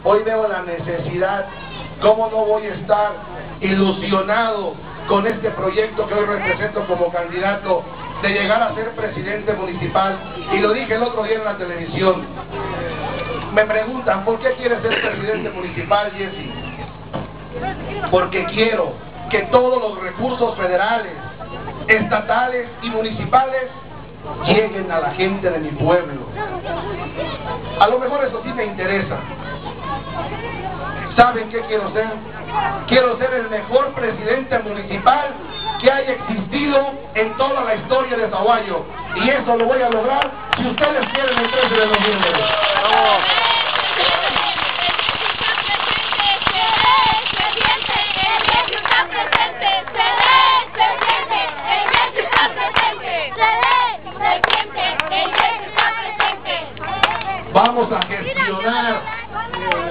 Hoy veo la necesidad, ¿cómo no voy a estar ilusionado con este proyecto que hoy represento como candidato de llegar a ser presidente municipal? Y lo dije el otro día en la televisión. Me preguntan, ¿por qué quieres ser presidente municipal, Jesse? Porque quiero que todos los recursos federales, estatales y municipales lleguen a la gente de mi pueblo. A lo mejor eso sí me interesa. ¿Saben qué quiero ser? Quiero ser el mejor presidente municipal que haya existido en toda la historia de Sahuayo. Y eso lo voy a lograr si ustedes quieren el 13 de noviembre. Vamos a gestionar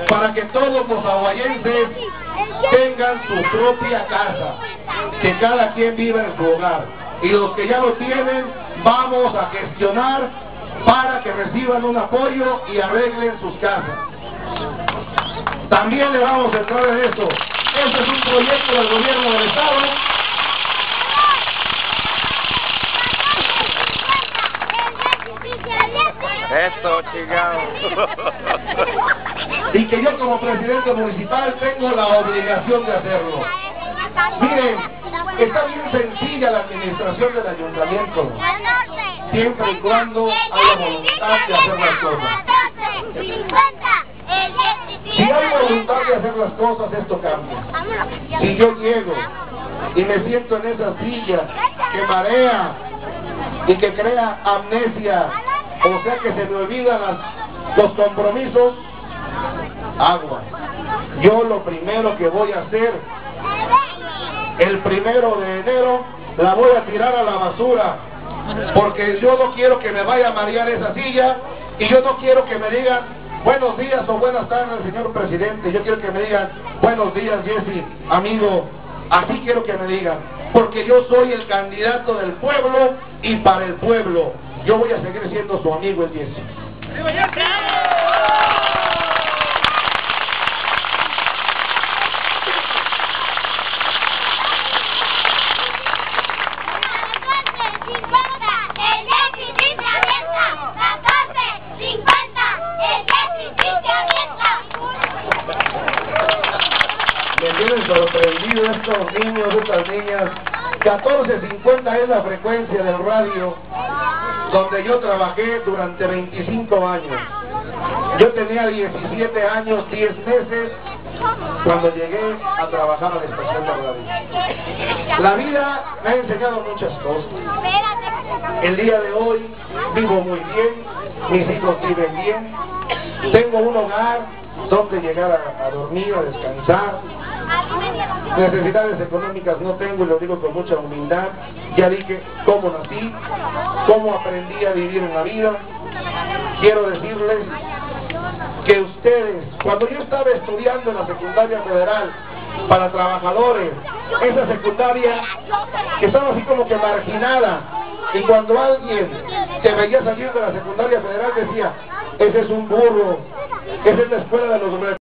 para que todos los sahuayenses tengan su propia casa, que cada quien viva en su hogar. Y los que ya lo tienen, vamos a gestionar para que reciban un apoyo y arreglen sus casas. También le vamos a entrar en eso. Este es un proyecto del gobierno del estado. Eso, chingado. Y que yo como presidente municipal tengo la obligación de hacerlo. Miren, está bien sencilla la administración del ayuntamiento, siempre y cuando haya voluntad de hacer las cosas. Si hay voluntad de hacer las cosas, esto cambia. Si yo llego y me siento en esa silla que marea y que crea amnesia, o sea que se me olvidan los compromisos, agua. Yo lo primero que voy a hacer, el 1 de enero, la voy a tirar a la basura, porque yo no quiero que me vaya a marear esa silla, y yo no quiero que me digan buenos días o buenas tardes, señor presidente. Yo quiero que me digan buenos días, Jesse, amigo. Así quiero que me digan, porque yo soy el candidato del pueblo y para el pueblo. Yo voy a seguir siendo su amigo, el Jesse. Me tienen sorprendido estos niños, estas niñas. 1450 es la frecuencia del radio donde yo trabajé durante 25 años. Yo tenía 17 años, 10 meses cuando llegué a trabajar a la estación de radio. La vida me ha enseñado muchas cosas. El día de hoy vivo muy bien, mis hijos viven bien, tengo un hogar donde llegar a dormir, a descansar. Necesidades económicas no tengo, y lo digo con mucha humildad. Ya dije cómo nací, cómo aprendí a vivir en la vida. Quiero decirles que ustedes, cuando yo estaba estudiando en la secundaria federal para trabajadores, esa secundaria que estaba así como que marginada, y cuando alguien te veía salir de la secundaria federal decía, ese es un burro, esa es la escuela de los